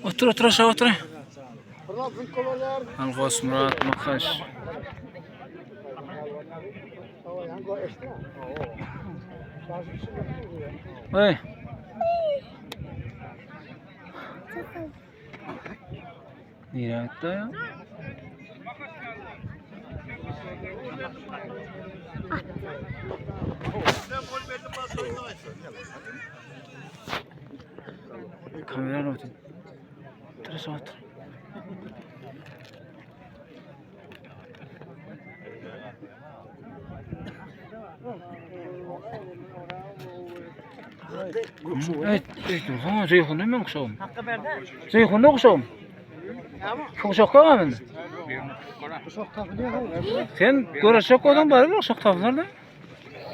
Otur otur aşağı otur. Algos Murat Makaş. Hey. Nerede ya? Kamera ne oldu? Terus otur. Evet, ha zeyhun'u mu okşağım? Zeyhun'u okşağım. Okşak var mı? Sen görecek olan var mı okşak tavırlarda?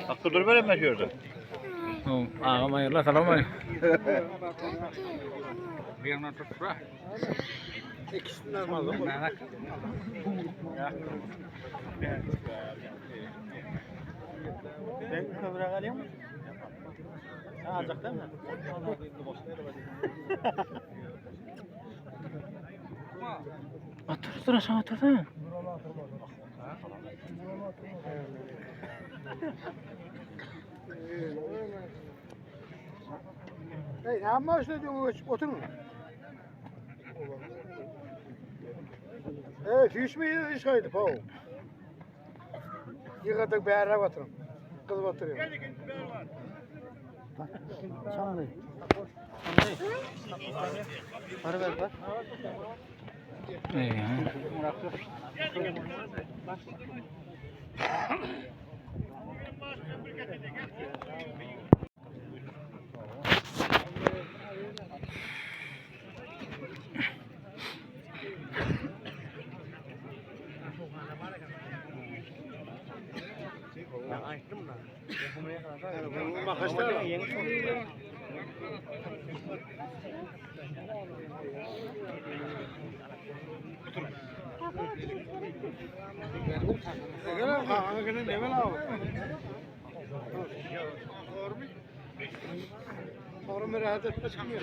Hakkı dur böyle mi diyordu? Ağam hayırlı selam aleyküm. Bir tut bırak. İkisinden var mı? Ben kömüre alayım mı? Ha, alacak değil mi? Otur aşağı otur da. Hey, ne yapma diyorsun? Oturma. Fiş mi yedin iş kaydı pav? Yıkadık bir ara batırım. Kız batırıyor. Sana ne? Para ver bak. İyi. Makaslar yeni soruyor. Sonra merahat etme çıkmıyor.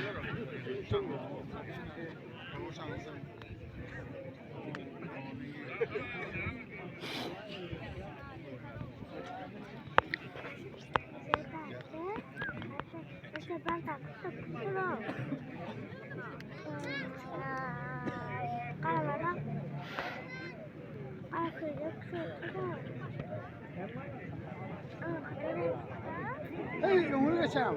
Hey, onu geçelim.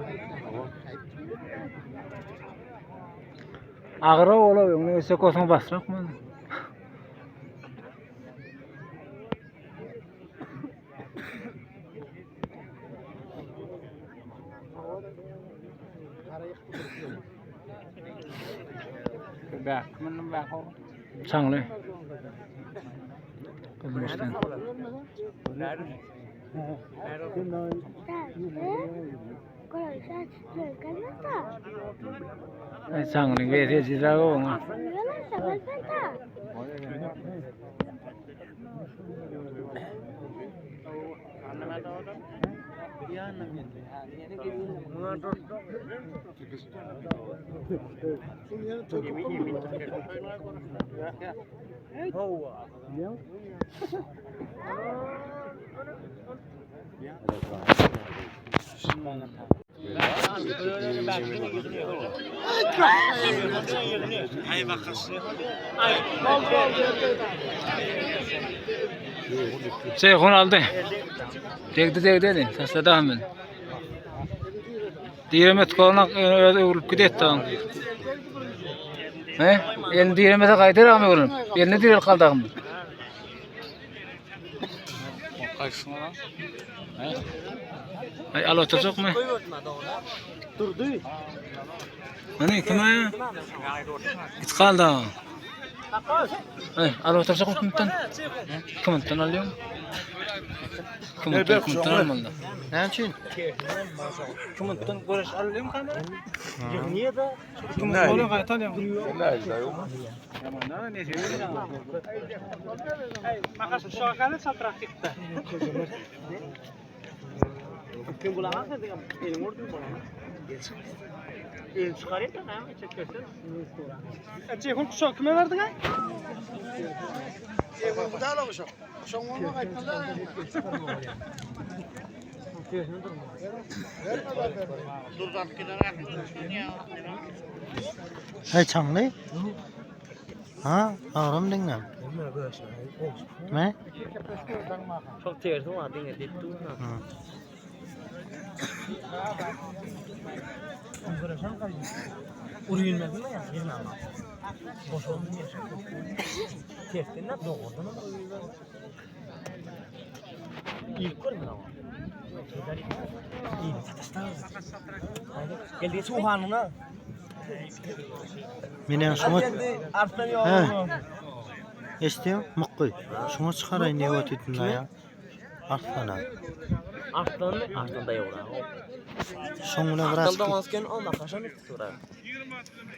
Ağrı ola onu ise kosan basrak mı? Bak, benim bak o. Çanlı. Kızmıştın. Çanlı vereceğiz o. Hay bakasın. Seyhun aldı. Degdi. Sesle devam edin. Diyemet koluna ulup gidetti. He? Elini diyemete kaydır ama oğlum. Elini direl kaldı mı? Kaçsın lan? Ay al oturacak mı? Durdu. Hani kime ya? Git kaldı. Ay al oturacak mı kimden? Kimden alıyorum? Kimden almalı? Ne için? Kimden görüş alıyorum kanka? Niye de? Kimden oluyor kayıt alıyorum? Makas şu akıllı satrak gitti. Kim bulamaz mı? Elim orada mı bulamaz? Elim çıkarayım da ne yapayım? Çekersin. এখন kuşak kime verdin ha? Bu da ala kuşak. Kuşak olmak ayıpmalı. Durdan gider Hay chẳng đấy. Hả? Rắm đinh nè. Mẹ? Çok tersi var dinle dittu. Uruyulmaz mı ya? Yine ama. Boş olmuyor. Tersten ne doğurdu mu? İlk görmüyor ama. İyi satışlar. Geldi Suhan'ına. Menen şuna Arslan yok. estiyor muqoy. Şuna çıkarayım ne ötütün ya. Arslana. Arslan da yok. Şuna biraz Arslan masken olma kaşan tutura.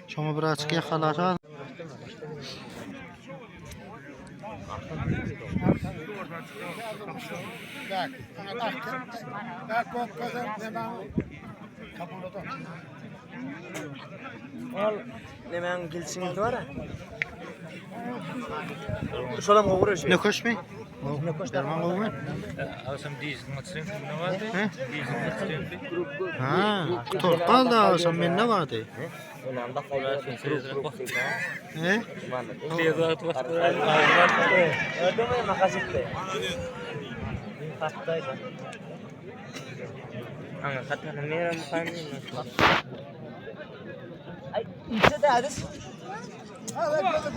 şuna biraz ki xalasha. Al nemen gilsiniz var ha. Şolam uğraşıyor. Ne koşmay? Derman olmay. Alsam diyizin atayım. Ne var? Diyizin atayım. Ha, torqal da sen men ne vardı? Onanda kalıyorsun. He? Diyizat vakti. Öyle mi makasitte? Hattaydı. Ana katana mera mukani. Ay, içe de adres.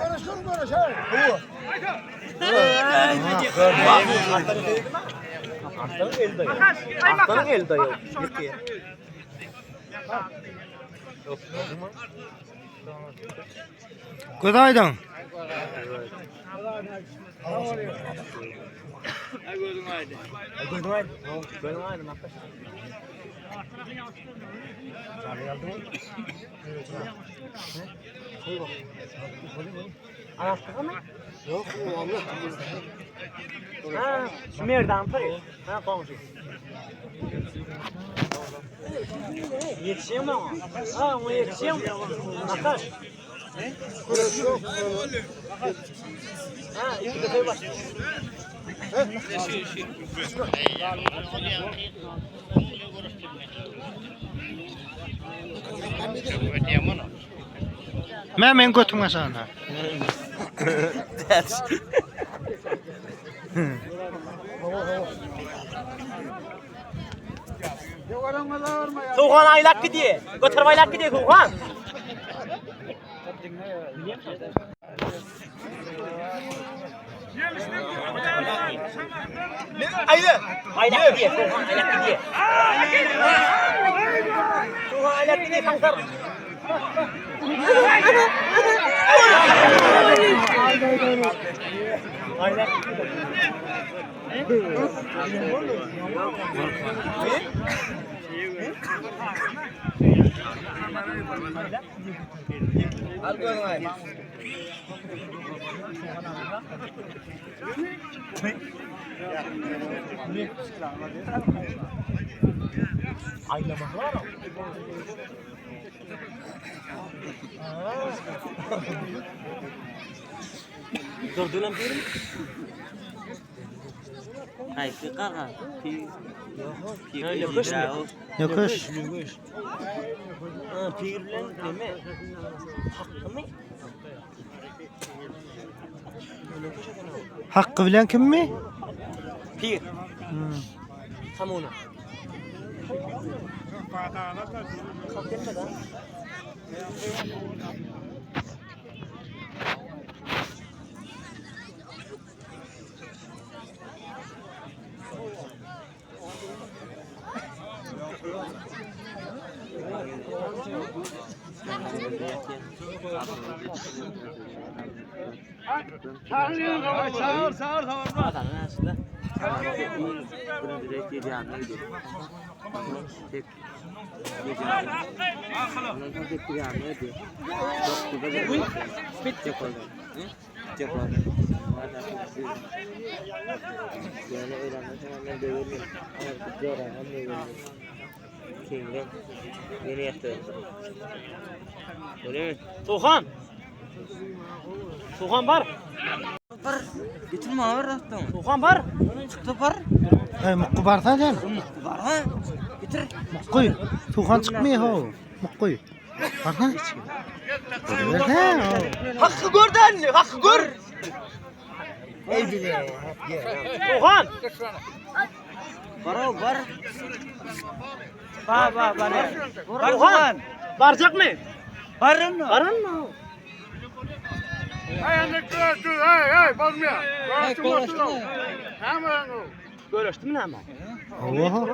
Konuş. Aslanın eli dayı. Yıkıyor. Godaydın. Anahtarı mı? Yok, Allah. Ha, merdan parayı. Ha, komşu. Yetişiyor mu ama? Ha, o yetişiyor mu? Bakar. Ha, iki defa bak. Men götüme sana. Tuğhan aylak gidiyor. Götür aylak gidiyor Tuğhan. Aylak gidiyor. Tuğhan aylak gidiyor. Tuğhan aylak gidiyor kankar. Aylak gidiyor. Al koyun. Aylamak var mı? Durdulan bir. Ay kaka. Yokuş. Yokuş. Pirlen deme. Hakkı mı? Hakkı bilen kim mi? Pir. Samuna. Sağır. Adamın aslında. Bunu direkt yedi anlaydı. Tek yedi anlaydı. Ondan tek bir anlaydı. Çok güzel. Bitti. Tuğhan. Tuğhan var. Getirme ağır attım. Tuğhan var. Çıktı var. Ay muqqu barsa sen. Var ha. Getir. Muqqu. Tuğhan çıkmıyor ha. Muqqu. Barsa. Hakkı gördü anne. Hakkı gör. Evdine. Tuğhan. Var o var. Var Tuğhan. Varacak mı? Varın mı? Varın mı? Hey, anne kırarsın. Hey, bozmuyor. Kırarsın. Hemen o. Görüştün mü ama? Oha.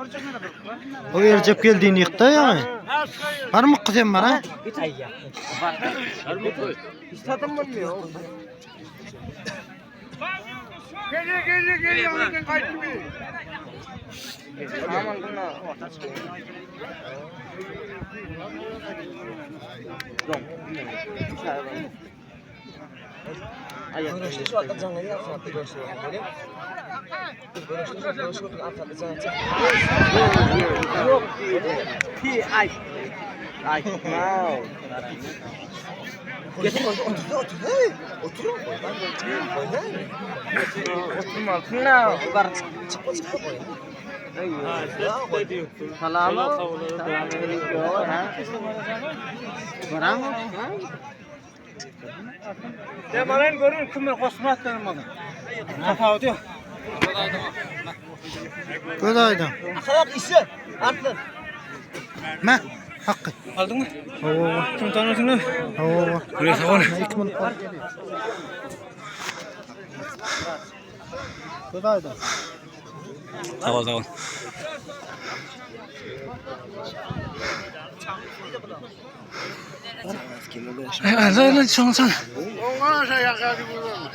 O erjep geldiğini yıktı ya. Var mı kızım var ha? Hiç tadım bilmiyor. Geliyor. Ondan kaçtı bir. Aman bunlar. Demeyen görün kimler kosmat tanımadı. Tafavut yok. Göz aydın. Ahlak işi. Artık. Ma. Hakkı. Aldın mı? Oo. Kim tanıyorsun lan? Oo. Buraya sağ ol. 2 minut var. Göz aydın. Sağ ol. Lan şansan. Ona şey yakaladı buradan.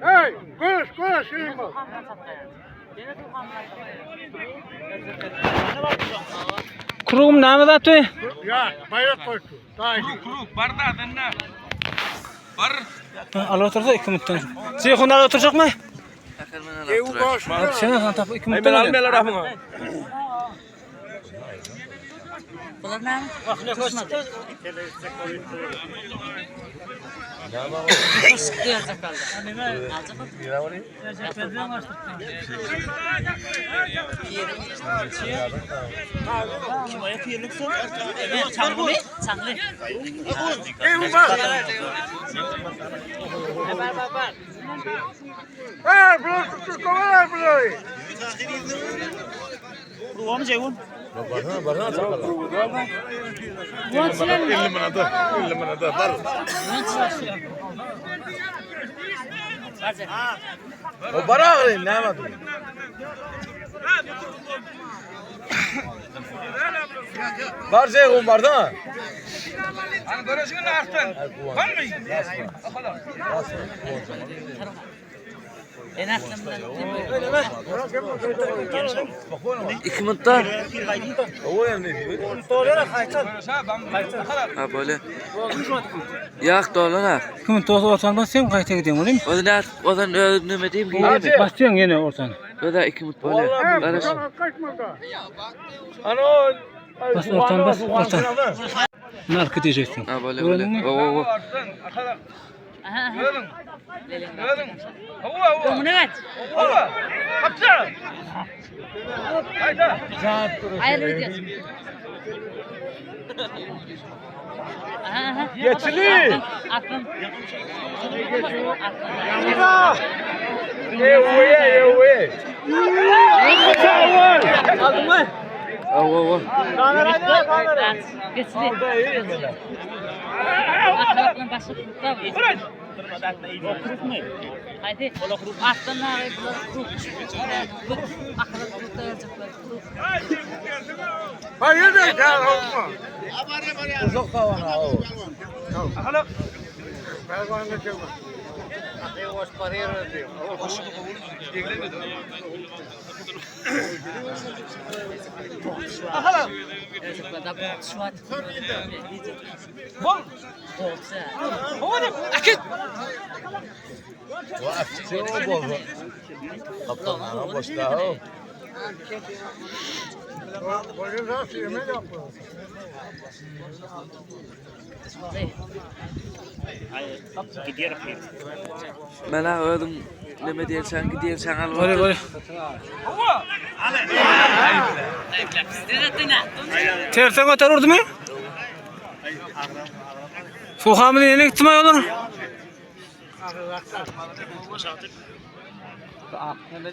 Hey, koş. Şey bak. Kurum namı da tüy. Ya, bayrak koştu. Daha iyi. Al otursa 2 minuttan. Siz kundağa oturacak mı? Ev koş. Sen sen tapı 2 minuttan. Ben almayalım rahmına. Ev bak. Hey, buraya tuttu. Kovalar burayı. Ruamı cevun. O bara ağrıyım ne yapalım? Var şey kum var da. Hani görüşün arttın. Var mı? İki minuttan. O yani. Ha böyle. Yak dolana. Kimin tozu ortadan sen kayta gidiyorsun değil mi? Odan ne diyeyim ki? Basıyorsun yine ortadan. O da 2 minut böyle. Barış. Kaçma da. Bas ortadan bas ortadan. Narkı diyeceksin. Ha böyle Gördün mü? böyle. O. Geçili. Aldın mı? O. Kamera. Geçti. Aklına başlık tutar mı? Haydi. Aslan ağabey bunlar kuru. Akıllı kurta yazacaklar. Hayır da gel olma. Uzak kavana o. Hala. Ben bana ne diyorum? Yavaş parayı ödüyor. Hala. Yazacaklar da bu şu an. Bol. Dolsa. Akit. Çok bol. Kaptanlar boşta o. Bugün nasıl yemek yapıyor? Mana oğlum nima dersen gidersen al. Böyle böyle. Tersen otururdu mu? Fuhamı yine gitmeye olur.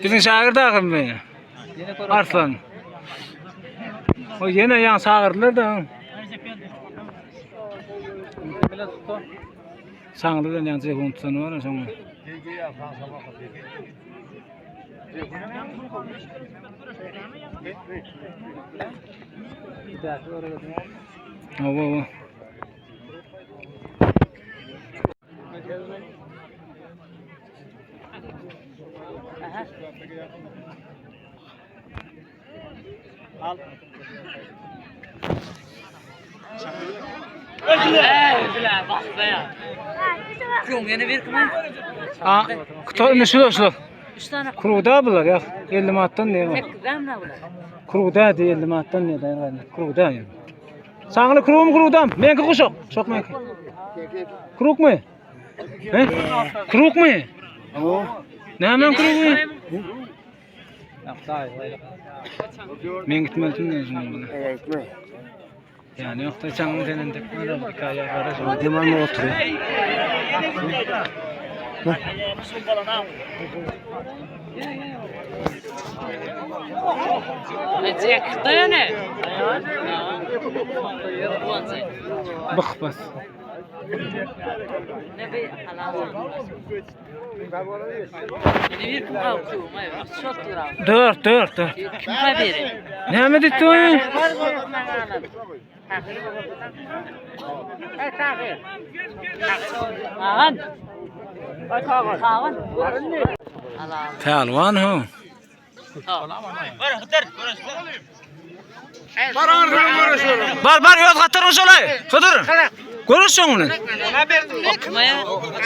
Bizim şagird akım beni. Arslan. O yine yan sağırdılar da. Sağırdılar yan telefon tutanı var ya sonra. Ava. Bak be ya. Kuyum yine bir kımay. Aa, kutu şulo. 3 tane Kuruda bular ya. 50 manattan ne var? tek demle bular. Kuruda de 50 manattan ne der? Kuruda ya. Sağlı kuru mu kurudam? Menki kuşok. Çok menki. Kuruk mu? He? Kuruk mu? Oo. Ne hemen kuruk mu? Men gitmedim ne yüzünden. Gitme. Yani yok da çanın senin de böyle hikaye var. Deman mı oturuyor? Ecek da ne? Bak bas. Ne bir halal. Ne bir kımay kuyum ay. Şot duram. Dört. Kime biri? Ne mi ditti o? Ağan. Ağan. Pelvan ho. Bar yoz katarın şolay. Fıdır. Görürsün onu.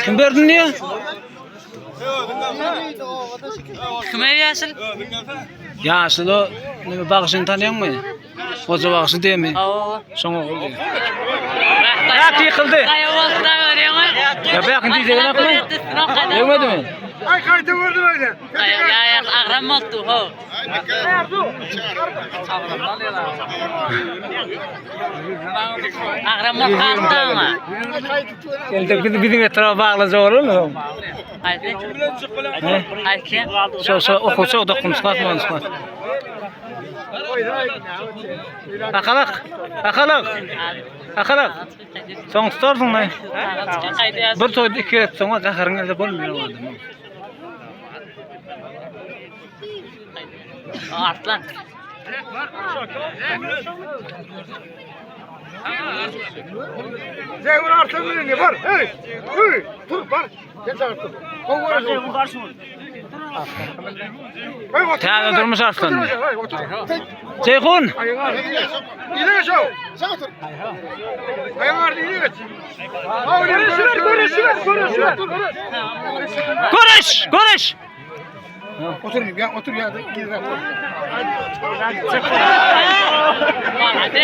Kim verdin diye? Kime yaşıl? Yaşlı o nime bakışını tanıyor musun? Koca bakışı değil mi? Oo. Son oğul diyor. Ayak yıkıldı. Ya bakın diyeceğine bakın. Yemedi mi? Ay kaydı vurdu öyle. Ya ağram oldu ho. Ağram oldu ama. Geldik bizim etrafa bağlıca olur mu? Haydi. Haydi. Okulsa dokun sıkatman sıkat. Akalak. Son tutarsın lan. Bir toyda 2 et sonra kaharın elde bolmuyor adam. Artlan. Zeyhun artık ne var? Hey! Dur var. Geç artık. Zeyhun karşı mı? Tağda durmuş arslan. Ceyhun. İleri şu. Sen otur. Ayağlar ileri. Konuş. Otur ya.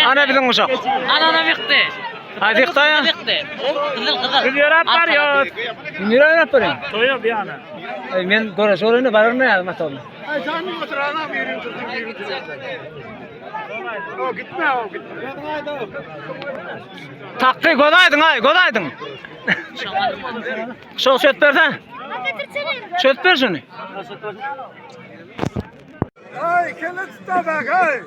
Ana bilin uşak. Anana bitti. Hadi yıktaya. Bitti. Kızıl. Dünyara var ya. Dünyara yapar. Toyuyor bir ana. Men konuş orayını barını yazma tabii. Ay sen mi otur anam yerin tutun. O gitme. Takkı godaydın. Şol söt versen. Söt ver şunu. Ay kelle tuta bak ay.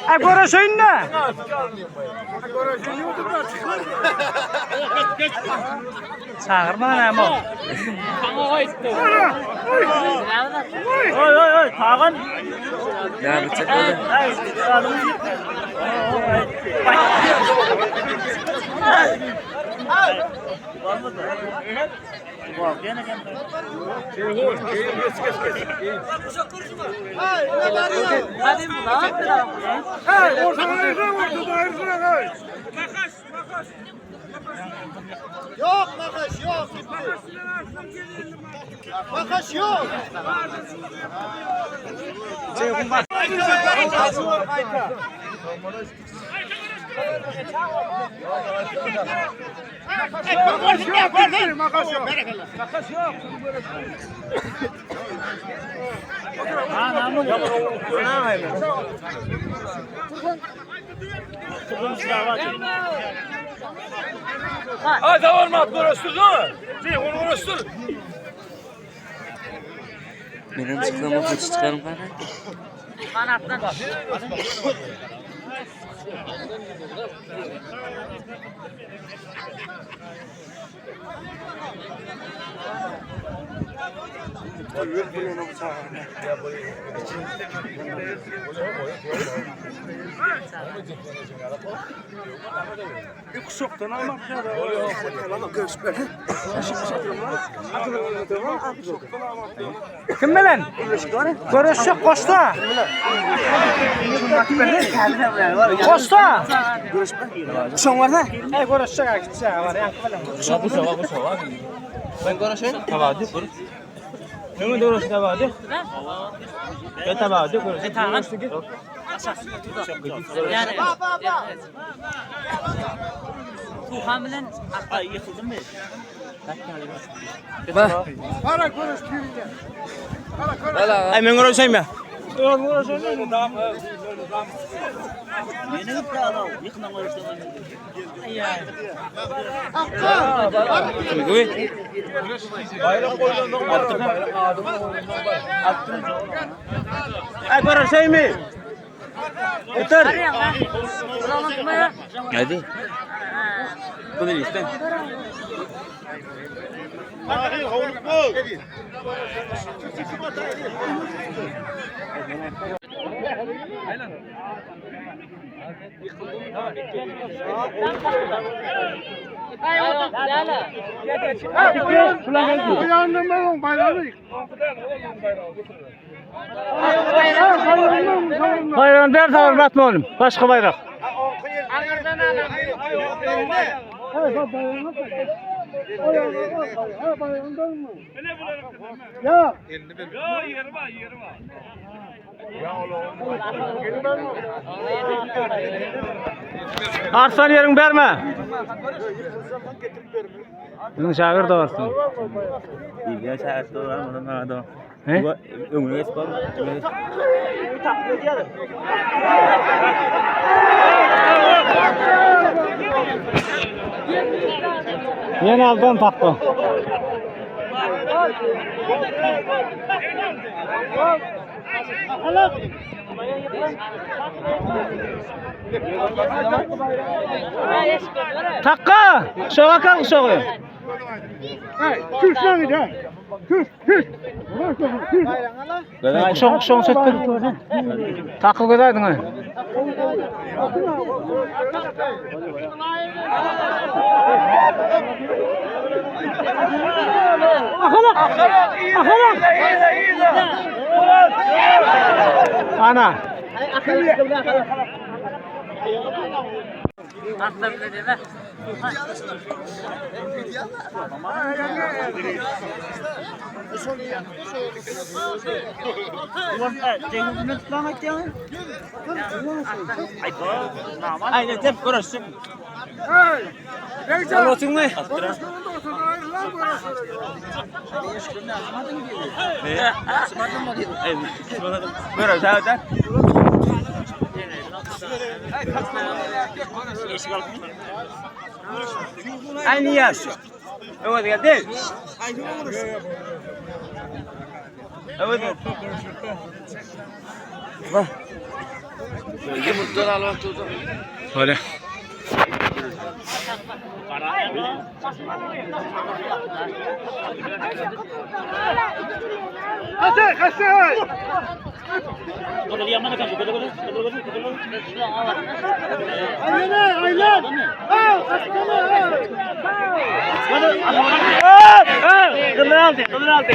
Agora şöyle. Çağırma lan ama. Oy, tağın. Ya bir çekmedi. Hadi bu da Hey, ortada ortada. Yok makas yok. Makas yok. Makas yok. Hadi olmaz burası dur. Şey onu orası dur. Benim çıkama kaçı çıkarım bana. kanattan. Kim bilen? Görüşecek Kosta. Kosta. Kuşan var da? Görüşecek akitse var ya. Ben görüşeyim. Tabadı. Ne görüş tabadı? Ya tabadı görüş. Tağın. Yani. Tuhan bilen ay yıkıldım mı? Bak. Para konuş birine. Valla. Ay ben görüşeyim ya. Ay görüşeyim mi? Yeter. Hadi. Bu değil işte. Uyandım ben bayrağı. Bayrağın der tavır batma oğlum. Başka bayrak. Ya. Arsan yerin verme. Bizim şagird da varsın. İlgiye şahit olan adam. He? Ömrüne esbab. Yine aldan taktı. Takka! Şoğa kalk şoğa. Küs lan gidi. Küs. Şoğun sötpür. Takıl gidaydın ha. Ana. Atla bile deme. Aynen hep görürsün. Sen olsun mu? Görürsün zaten. Aynı yaş. Evet geldi. Evet. Yumurtadan alıp tutun. Öyle. Kaçtı. Aynen. Kılır aldı.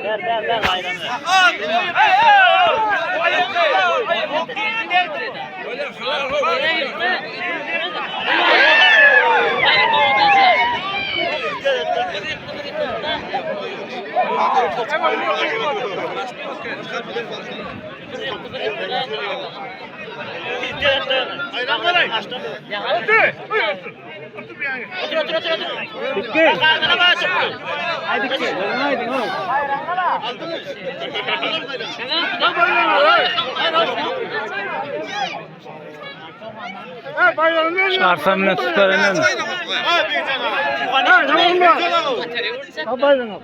Ver ayranı. Çağırsam ne tutar önemli. Bayram.